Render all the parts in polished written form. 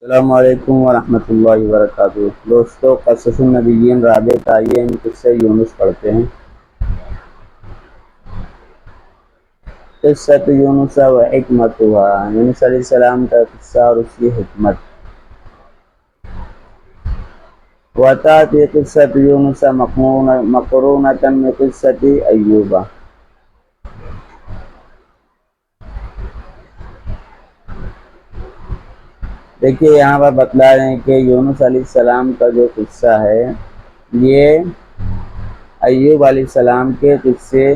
السلام علیکم ورحمۃ اللہ وبرکاتہ۔ دوستو، قصص النبیین رابع آئیے ہم قصہ یونس پڑھتے ہیں۔ قصۃ یونس و حکمتها، یونس علیہ السلام کا قصہ اور اس کی حکمت۔ وتأتی قصۃ یونس مقرونۃ بقصۃ ایوب۔ دیکھیے یہاں پر بتلا رہے ہیں کہ یونس علیہ السلام کا جو قصہ ہے یہ ایوب علیہ السلام کے قصے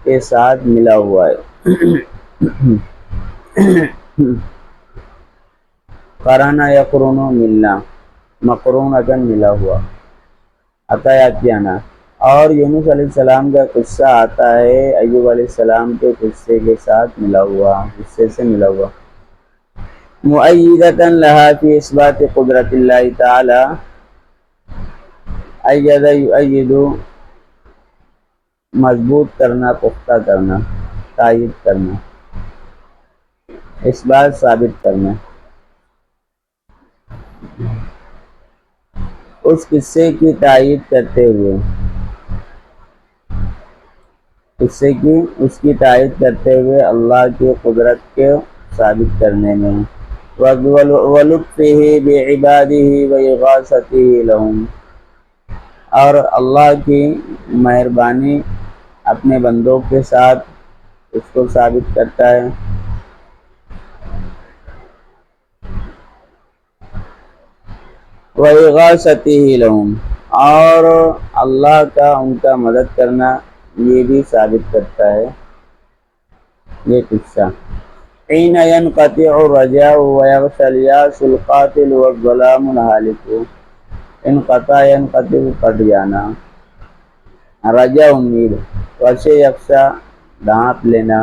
کے ساتھ ملا ہوا ہے۔ قرآن یقرون ملنا، مقرونۃ ملا ہوا، عطایاتیانہ۔ اور یونس علیہ السلام کا قصہ آتا ہے ایوب علیہ السلام کے قصے کے ساتھ ملا ہوا، قصے سے ملا ہوا۔ مؤیدۃ لہا فی اثبات قدرت اللہ تعالی، اید یؤید، مضبوط کرنا، پختہ کرنا، تائید کرنا، اثبات ثابت کرنا۔ اس قصے کی تائید کرتے ہوئے، اس کی تائید کرتے ہوئے اللہ کی قدرت کے ثابت کرنے میں، وَلُطْفِهِ بِعِبَادِهِ وَإِغَاثَتِهِ لَهُمْ، اور اللہ کی مہربانی اپنے بندوں کے ساتھ اس کو ثابت کرتا ہے۔ وَإِغَاثَتِهِ لَهُمْ، اور اللہ کا ان کا مدد کرنا یہ بھی ثابت کرتا ہے یہ قصہ۔ حين ينقطع الرجاء ويغشى الياس القاتل والظلام الهالك، انقطع ينقطع کٹ جانا، رجا امید، غش یغشا ڈھانپ لینا،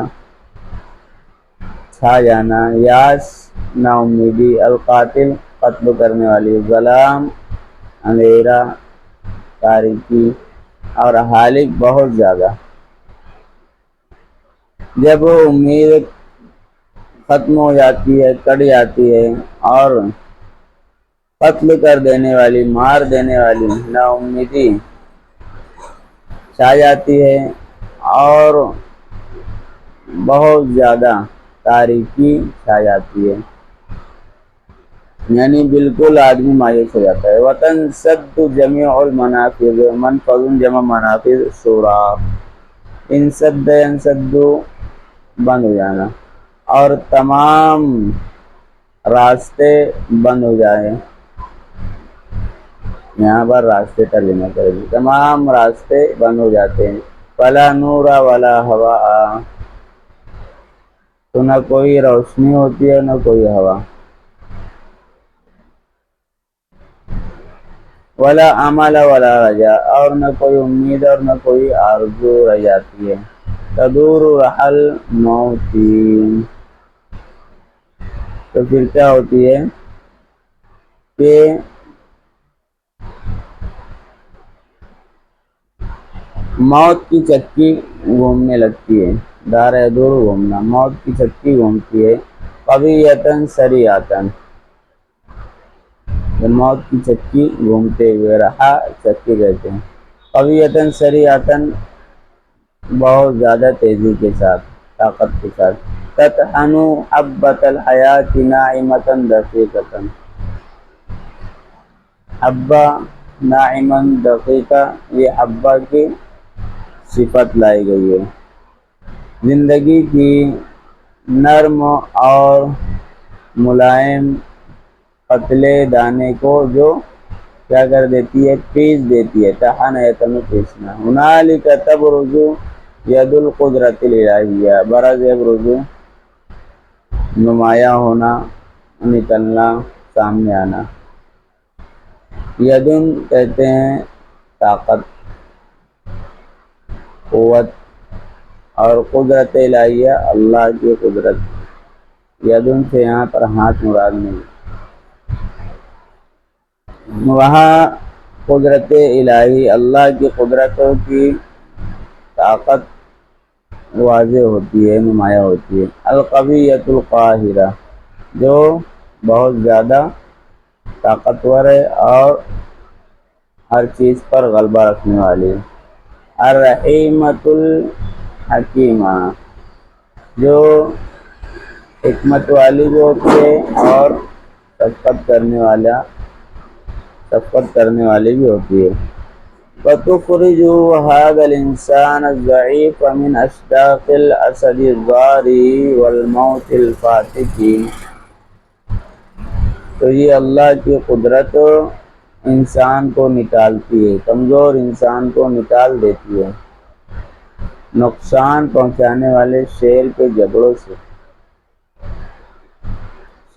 چھا جانا، یاس نا امیدی، القاتل قتل کرنے والی، ظلام اندھیرا تاریکی، اور ہالک بہت زیادہ۔ جب وہ امید ختم ہو جاتی ہے، کٹ جاتی ہے، اور قتل کر دینے والی، مار دینے والی نا امیدی چھا جاتی ہے، اور بہت زیادہ تاریکی چھا جاتی ہے، یعنی بالکل آدمی مایوس ہو جاتا ہے۔ وَتَنسَدُّ جَمِيعُ الْمَنَافِذُ، منفذ جمع منافذ سوراخ، انسد ینسد بند ہو جانا، اور تمام راستے بند ہو جائیں، یہاں پر راستے ترجمہ کریں گے، تمام راستے بند ہو جاتے ہیں۔ فَلَا نُورَ وَلَا هَوَاءَ، تو نہ کوئی روشنی ہوتی ہے نہ کوئی ہوا۔ وَلَا عَمَلَ وَلَا رَجَاء، اور نہ کوئی امید اور نہ کوئی آرزو رہ جاتی ہے۔ تدور رحل موتی، تو پھر کیا ہوتی ہے کہ موت کی چکی گھومنے لگتی ہے، دار دور گھومنا، موت کی چکی گھومتی ہے۔ قویۃً سریعۃً، موت کی چکی گھومتے ہوئے، رہا چکی کہتے ہیں۔ قویۃً سریعۃً، بہت زیادہ تیزی کے ساتھ، طاقت کے ساتھ۔ تطحن حبۃ الحیاۃ ناعمۃ دقیقۃ، حبہ ناعماً دقیقہ، یہ حبہ کی صفت لائی گئی ہے، زندگی کی نرم اور ملائم پتلے دانے کو جو کیا کر دیتی ہے، پیس دیتی ہے۔ طحن یطحن پیسنا۔ ہنالک تبرز ید القدرۃ الالہیہ، برز یبرز نمایاں ہونا، نکلنا، سامنے آنا۔ یدن کہتے ہیں طاقت، قوت، اور قدرت الہیہ اللہ کی قدرت۔ یدن سے یہاں پر ہاتھ مراد نہیں، وہاں قدرت الہی اللہ کی قدرتوں کی طاقت واضح ہوتی ہے، نمایاں ہوتی ہے۔ القویۃ القاہرہ، جو بہت زیادہ طاقتور ہے اور ہر چیز پر غلبہ رکھنے والی ہے۔ الرحیمۃ الحکیمہ، جو حکمت والی بھی ہوتی ہے اور شفقت کرنے والی بھی ہوتی ہے۔ وَتُخْرِجُ هَذَا الْإِنسَانَ الضَّعِيفَ مِنْ أَشْدَاقِ الْأَسَدِ الضَّارِّ وَالْمَوْتِ الْفَاتِقِ۔ تو یہ اللہ کی قدرت انسان کو نکالتی ہے، کمزور انسان کو نکال دیتی ہے نقصان پہنچانے والے شیر کے جبڑوں سے۔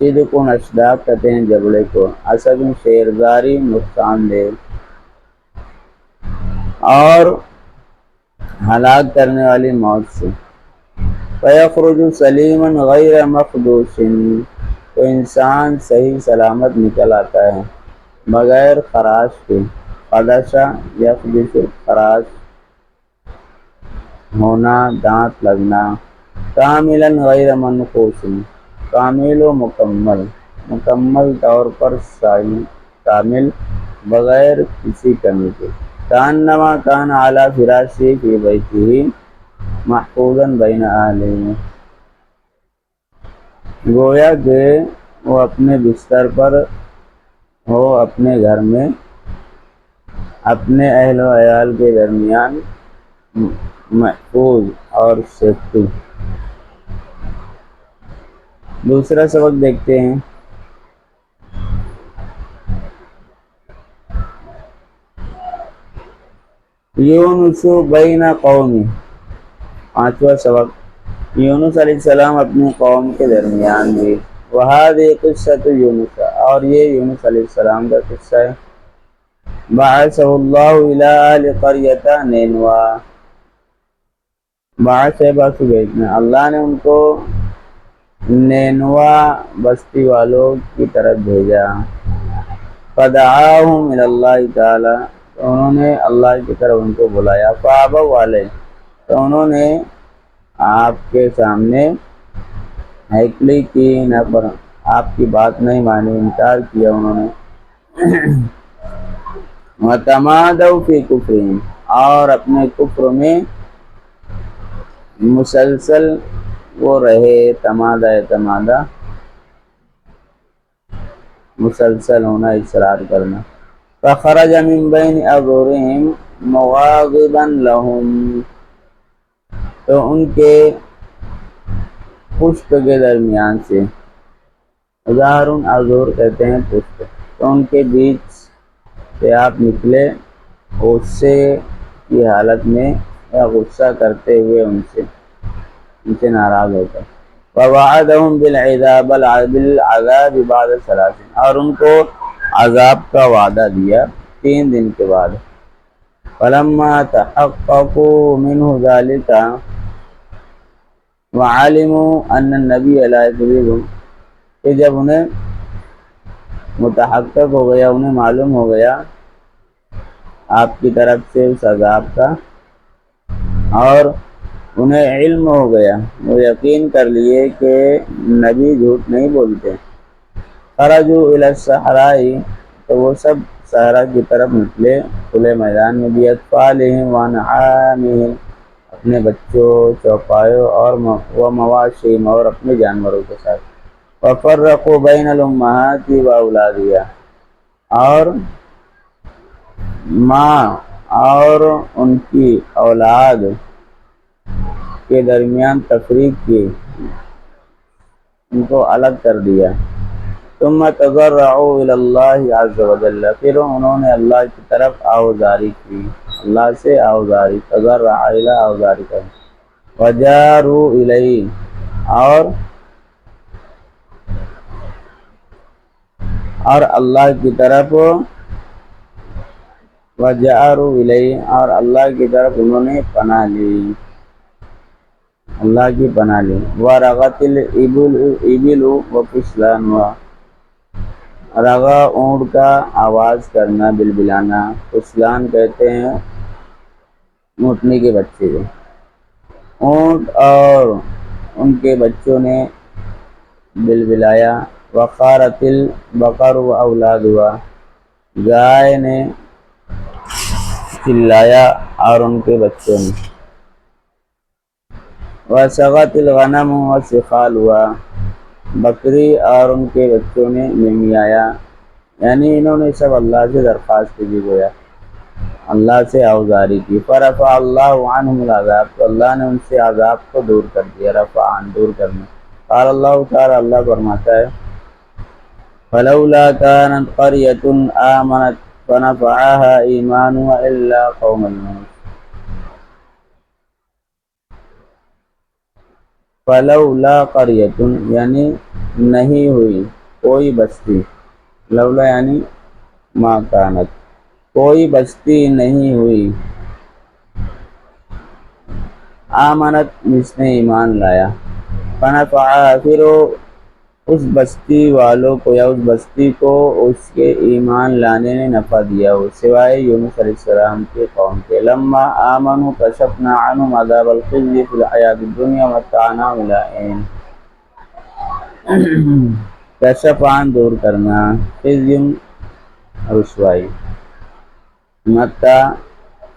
صدقن اشداق کہتے ہیں جبڑے کو، اسد شیرداری نقصان دہ اور ہلاک کرنے والی موت سے۔ فَيَخْرُجُ سَلِيمًا غَيْرَ مَخْدُوشٍ، تو انسان صحیح سلامت نکل آتا ہے بغیر خراش کے۔ خدشہ یخدش، خراش ہونا، دانت لگنا۔ کاملاً غیر منقوص، کامل و مکمل طور پر کامل بغیر کسی کمی کے۔ کأنما کان علی فراشہ فی بیتہ محفوظا بین اہلہ، گویا کہ وہ اپنے بستر پر ہو اپنے گھر میں، اپنے اہل و عیال کے درمیان محفوظ اور سیفٹی۔ دوسرا سبق دیکھتے ہیں۔ یونس بین قومی، پانچواں سبق، یونس علیہ السلام اپنی قوم کے درمیان بھی۔ وہذہ قصۃ یونس، اور یہ یونس علیہ السلام کا قصہ ہے۔ بعثہ اللہ الی اہل قریۃ نینوا، بعث بھیجنا، اللہ نے ان کو نینوا بستی والوں کی طرف بھیجا۔ فدعاہم الی اللہ تعالی، تو انہوں نے اللہ کی طرف ان کو بلایا۔ فابوا علیہ، تو انہوں نے آپ کے سامنے ہیکلی کی، آپ کی بات نہیں مانی، انکار کیا انہوں نے۔ وتمادوا فی کفرہم، اور اپنے کفر میں مسلسل وہ رہے۔ تمادہ مسلسل ہونا، اصرار کرنا۔ فخرج من بین اظہرہم مغاضبا لہم، تو ان کے پشت کے درمیان سے، اظہر کہتے ہیں پشت، تو ان کے بیچ سے آپ نکلے غصے کی حالت میں، یا غصہ کرتے ہوئے ان سے ناراض ہو کر۔ ووعدہم بالعذاب بعد 3، اور ان کو عذاب کا وعدہ دیا 3 دن کے بعد۔ فلما تحققوا منہ ذلک وعلموا ان النبی لا یکذب، کہ جب انہیں متحقق ہو گیا، انہیں معلوم ہو گیا آپ کی طرف سے اس عذاب کا، اور انہیں علم ہو گیا، وہ یقین کر لیے کہ نبی جھوٹ نہیں بولتے۔ خرجوا الی الصحراء، تو وہ سب صحرا کی طرف نکلے، کھلے میدان میں۔ باطفالہم وانعامہم، اپنے بچوں، چوپایوں اور مواشیہم، اور اپنے جانوروں کے ساتھ۔ وفرقوا بین الامہات واولادہا، اور ماں اور ان کی اولاد کے درمیان تفریق کی، ان کو الگ کر دیا۔ ثم تضرعوا الی اللہ عز وجل، پھر انہوں نے اللہ کی طرف آہوازاری کی، اللہ سے آہوازاری، تضرع الی آہوازاری کا۔ وجاروا الیہ، اور اللہ کی طرف، وجاروا الیہ، اور اللہ کی طرف انہوں نے پناہ لی، اللہ کی پناہ لی۔ ورغت الابل وفصلانها، رغا اونٹ کا آواز کرنا، بلبلانا، فصلان کہتے ہیں اونٹنی کے بچے کو۔ اونٹ اور ان کے بچوں نے بلبلایا، وقارت البقر و اولادها، گائے نے چلایا اور ان کے بچوں نے، وسغت الغنم وسقال ہوا، بکری اور ان کے بچوں نے ممیایا، یعنی انہوں نے سب اللہ سے درخواست کی، گویا اللہ سے آوزاری کی، فرفع اللہ عنہم العذاب، تو اللہ نے ان سے عذاب کو دور کر دیا، رفع عن دور کرنا۔ قال اللہ تعالی، اللہ فرماتا ہے فلولا كانت قرية آمنت فنفعها إيمانها إلا قوم يونس، فلولا قرية یعنی نہیں ہوئی کوئی بستی، لولا یعنی ما کانت کوئی بستی نہیں ہوئی، آمنت جس نے ایمان لایا، فنفعها پھر اس بستی والوں کو یا اس بستی کو اس کے ایمان لانے نے نفع دیا ہو، سوائے یونس علیہ السلام کے قوم کے، لما آمنوا کشفنا عنہم عذاب الخزي فی الحیاۃ الدنیا ومتعناہم الی حین، کشف عن دور کرنا، خزي رسوائی، متع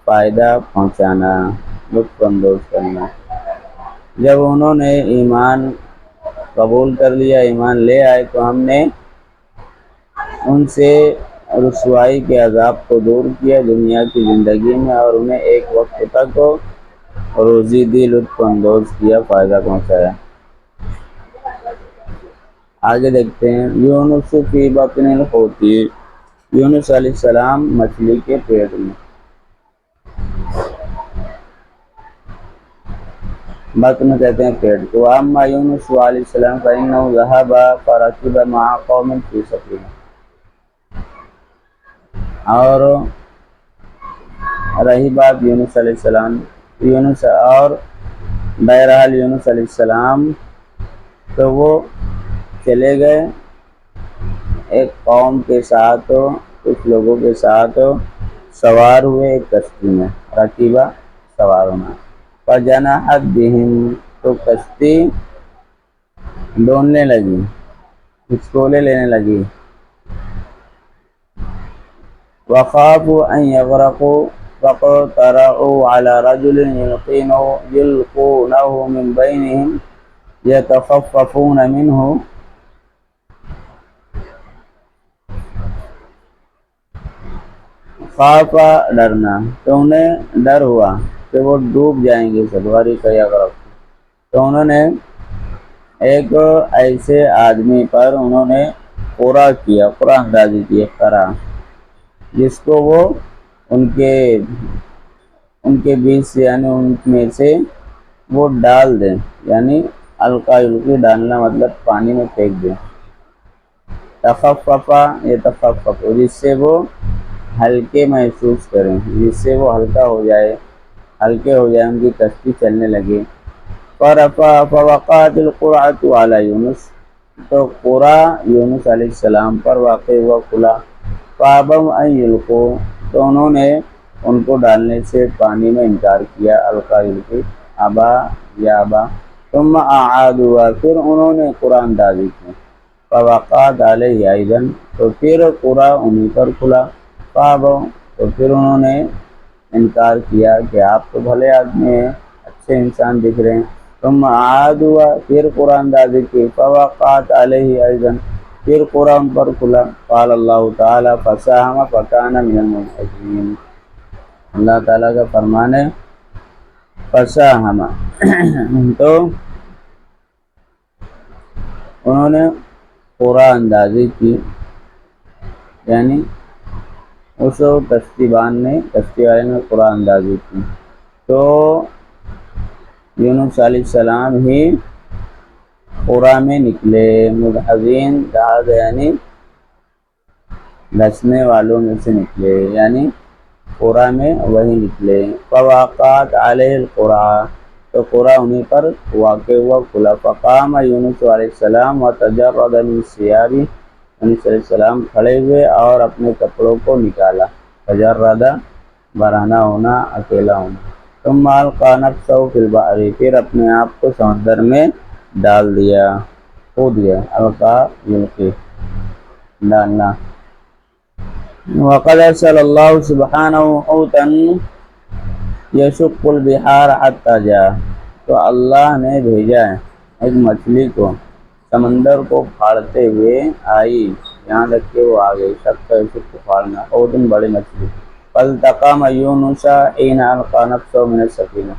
فائدہ پہنچانا، لطف اندوز کرنا، جب انہوں نے ایمان قبول کر لیا، ایمان لے آئے، تو ہم نے ان سے رسوائی کے عذاب کو دور کیا دنیا کی زندگی میں، اور انہیں ایک وقت تک روزی دی، لطف اندوز کیا، فائدہ پہنچایا۔ آگے دیکھتے ہیں، یونس فی بطن الحوت، یونس علیہ السلام مچھلی کے پیٹ میں، بطن کہتے ہیں پیٹ کو، اما یونس علیہ السلام فإنه ذهب فركب مع قوم في سفینہ، اور رہی بات یونس علیہ السلام، یونس اور بہرحال یونس علیہ السلام تو وہ چلے گئے ایک قوم کے ساتھ، کچھ لوگوں کے ساتھ سوار ہوئے ایک کشتی میں، رکیبہ سوار ہونا، فجنحت بہم تو کشتی ڈولنے لگی، ہچکولے لینے لگی، وخافوا ان یغرقوا فاقترعوا على رجل یلقونه من بینہم یتخففون منہ، خوفا ڈرنا، تو انہیں ڈر ہوا کہ وہ ڈوب جائیں گے سب، غرق یغرق، تو انہوں نے ایک ایسے آدمی پر انہوں نے قرا کیا، قرا اندازی کی، قرا، جس کو وہ ان کے بیچ سے یعنی ان میں سے وہ ڈال دیں، یعنی القا یلقی ڈالنا مطلب پانی میں پھینک دیں، تخففا یتخفف جس سے وہ ہلکے محسوس کریں، جس سے وہ ہلکے ہو جائے، ان کی کشتی چلنے لگے، فوقعت القرعۃ علی یونس، تو قرا یونس علیہ السلام پر واقع ہوا، کھلا، فابوا ان یلقوا، تو انہوں نے ان کو ڈالنے سے پانی میں انکار کیا، القا یلقی ابا، ثم اعادوا، پھر انہوں نے قرا اندازی کی، فوقعت علیہ ایضا، تو پھر قرا انہیں پر کھلا، فابوا، تو پھر انہوں نے انکار کیا کہ آپ تو بھلے آدمی ہیں، اچھے انسان دکھ رہے ہیں، ثم اعادوا، پھر قرا اندازی کی، فوقعت علیہ ایضا، پھر قرا ان پر کھلا، قال اللہ تعالی فساہم فکان من المدحضین، اللہ تعالیٰ کا فرمان ہے فساہم، تو انہوں نے قرا اندازی کی، یعنی اس کشتی والے نے قرا اندازی کی، تو یونس علیہ السلام ہی قرا میں نکلے، مدحضین جہاز یعنی دھسنے والوں میں سے نکلے، یعنی قرا میں وہی نکلے، فوقعت علیہ القرى، تو قرا انہیں پر واقع ہوا، کھلا، فقام یونس علیہ السلام وتجرد من ثیابہ، یونس علیہ السلام کھڑے ہوئے اور اپنے کپڑوں کو نکالا، تجرد برہنہ ہونا، اکیلا ہونا، ثم القى نفسه فی البحر، پھر اپنے آپ کو سمندر میں ڈال دیا، کود گیا، القا یلقی ڈالنا۔ وقد ارسل اللہ سبحانہ حوتا یشق البحار حتی جاء، تو اللہ نے بھیجا ہے ایک مچھلی کو سمندر کو پھاڑتے ہوئے آئی، یہاں تک کہ وہ آ گئی۔ شق کا یشق پھاڑنا، حوتن بڑی مچھلی۔ فالتقم یونس حین القى نفسه من السفینہ،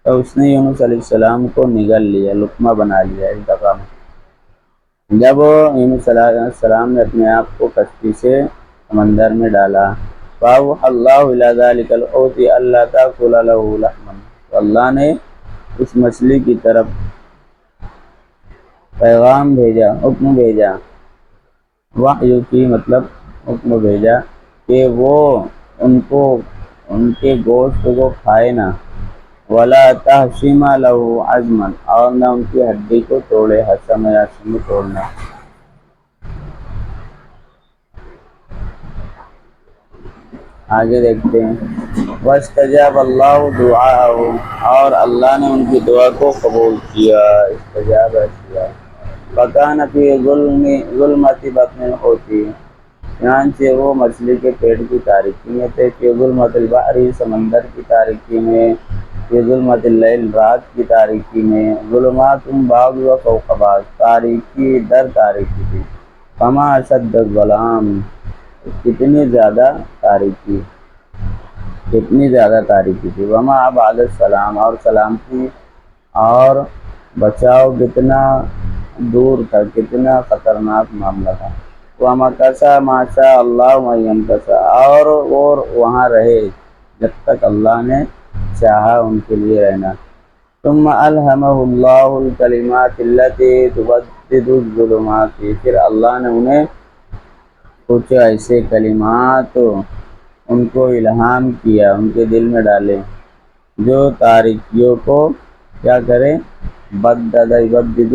تو اس نے یونس علیہ السلام کو نگل لیا، لقمہ بنا لیا، التقم۔ جب یونس علیہ السلام نے اپنے آپ کو کشتی سے سمندر میں ڈالا، فأوحى اللہ الی ذلک الحوت الا تأکل له لحما، تو اللہ نے اس مچھلی کی طرف پیغام بھیجا، حکم بھیجا، وحی کی مطلب حکم بھیجا کہ وہ ان کے گوشت کو کھائے نہ، ولا تحشم له عظما، اور نہ ان کی ہڈی کو توڑے، حشم یا شم توڑنا۔ آگے دیکھتے ہیں، واستجاب اللہ دعاءہ، اور اللہ نے ان کی دعا کو قبول کیا، استجاب کیا۔ فکان فی ظلمۃ بطن الحوت، چنانچہ وہ مچھلی کے پیٹ کی تاریکی میں تھے، فی ظلمۃ البحر، سمندر کی تاریکی میں، فی ظلمۃ اللیل، رات کی تاریکی میں، ظلمات بعضها فوق بعض، تاریکی در تاریکی تھی۔ فما اشد الظلام، کتنی زیادہ تاریکی تھی۔ وما ابعد السلام، اور سلامتی اور بچاؤ کتنا دور تھا، کتنا خطرناک معاملہ تھا۔ ومکث ما شاء اللہ ان یمکث، اور وہ وہاں رہے جب تک اللہ نے چاہا ان کے لیے رہنا۔ ثم الہمہ اللہ الکلمات التی تبدد الظلمات، پھر اللہ نے انہیں کچھ ایسے کلمات ان کو الہام کیا، ان کے دل میں ڈالے، جو تاریکیوں کو کیا کرے، بدد یبدد،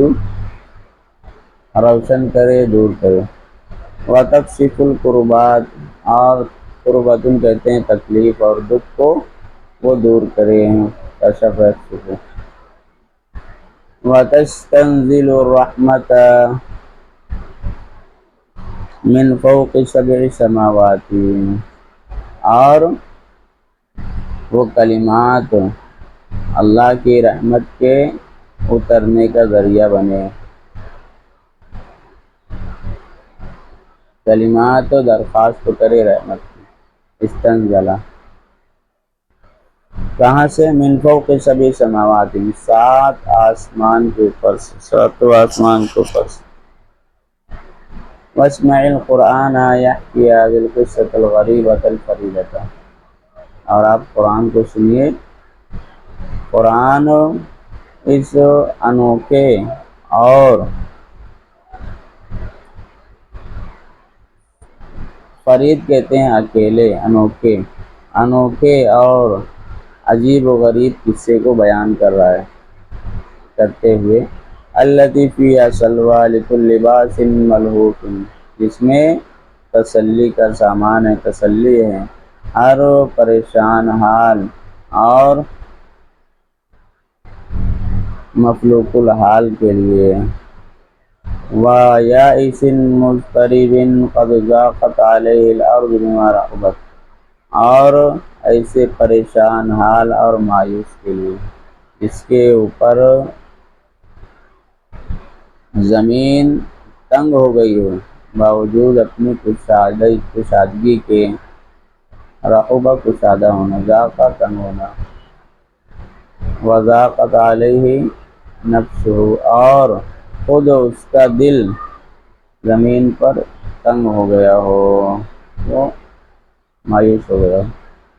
روشن کرے، دور کرے۔ وتکشف الکربات، اور کربتن کہتے ہیں تکلیف اور دکھ کو وہ دور کرے ہیں، کشف یکشف۔ وتستنزل الرحمۃ من فوق سبع سماوات، اور وہ کلمات اللہ کی رحمت کے اترنے کا ذریعہ بنے، کلمات درخواست کرے رحمت کی۔ استنزلہ کہاں سے؟ من فوق سبع سماوات، سات آسمان کے اوپر سے، ساتوں آسمان کے اوپر سے۔ واسمع القرآن یحکی هذه القصۃ الغریبۃ الفریدۃ، اور آپ قرآن کو سنیے، قرآن اس انوکھے اور فرید کہتے ہیں اکیلے، انوکھے اور عجیب و غریب قصے کو بیان کرتے ہوئے، التی فیہا سلویٰ لکل باس ملہوف، جس میں تسلی کا سامان ہے، تسلی ہے ہر پریشان حال اور مفلوق الحال کے لیے۔ وَيَائِسٍ مُضْطَرِبٍ قَدْ ضَاقَتْ عَلَيْهِ الْأَرْضُ بِمَا رَحُبَتْ، اور ایسے پریشان حال اور مایوس کے لیے جس کے اوپر زمین تنگ ہو گئی ہو، باوجود اپنی کشادگی کے، رحبہ کشادہ ہونا، ضاقہ تنگ ہونا، وضاقت علیہ نفسہ، اور خود اس کا دل زمین پر تنگ ہو گیا ہو، وہ مایوس ہو گیا ہو۔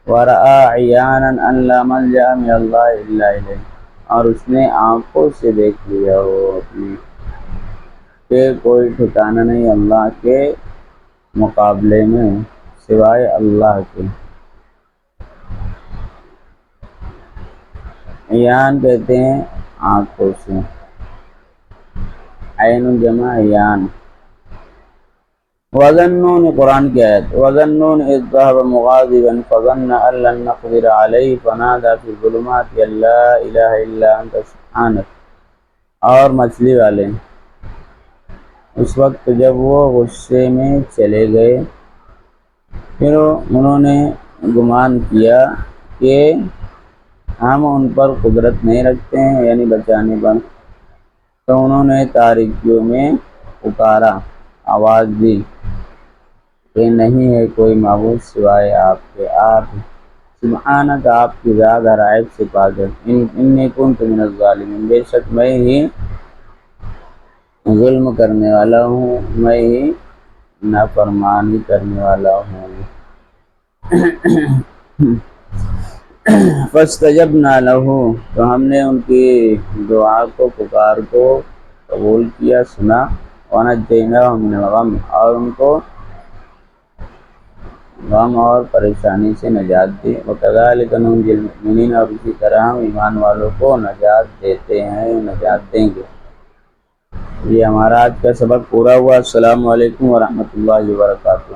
وَرَأَى عِيَانًا أَنْ لَا مَلْجَأَ مِنَ اللَّهِ إِلَّا إِلَيْهِ، اور اس نے آنکھوں سے دیکھ لیا ہو اپنی کہ کوئی ٹھکانہ نہیں اللہ کے مقابلے میں سوائے اللہ کے۔ عیان کہتے ہیں آنکھوں سے، عین جمع عیان۔ وَظَنُّونِ، قرآن کی آیت، وَظَنُّونِ إِذْ ذَهَبَ مُغَاضِبًا فَظَنَّ أَن لَّن نَّقْدِرَ عَلَيْهِ فَنَادَىٰ فِي الظُّلُمَاتِ أَن لَّا إِلَٰهَ إِلَّا أَنتَ سُبْحَانَكَ، اور مچھلی والے اس وقت جب وہ غصے میں چلے گئے، پھر انہوں نے گمان کیا کہ ہم ان پر قدرت نہیں رکھتے ہیں، یعنی بچانے پر۔ تو انہوں نے تاریکیوں میں پکارا، آواز دی کہ نہیں ہے کوئی معبود سوائے آپ کے، آپ سبحانک، آپ کی ذات ہر عیب سے پاک ہے، انی کنت من الظالمین، بے شک میں ہی ظلم کرنے والا ہوں، میں ہی نافرمانی کرنے والا ہوں۔ فاستجبنا لہ، تو ہم نے ان کی دعا کو، پکار کو قبول کیا، سنا، ونجیناہ من الغم، اور ان کو غم اور پریشانی سے نجات دی، وکذالک ننجی المؤمنین، اور اسی طرح ہم ایمان والوں کو نجات دیتے ہیں، نجات دیں گے۔ یہ ہمارا آج کا سبق پورا ہوا۔ السلام علیکم ورحمۃ اللہ وبرکاتہ۔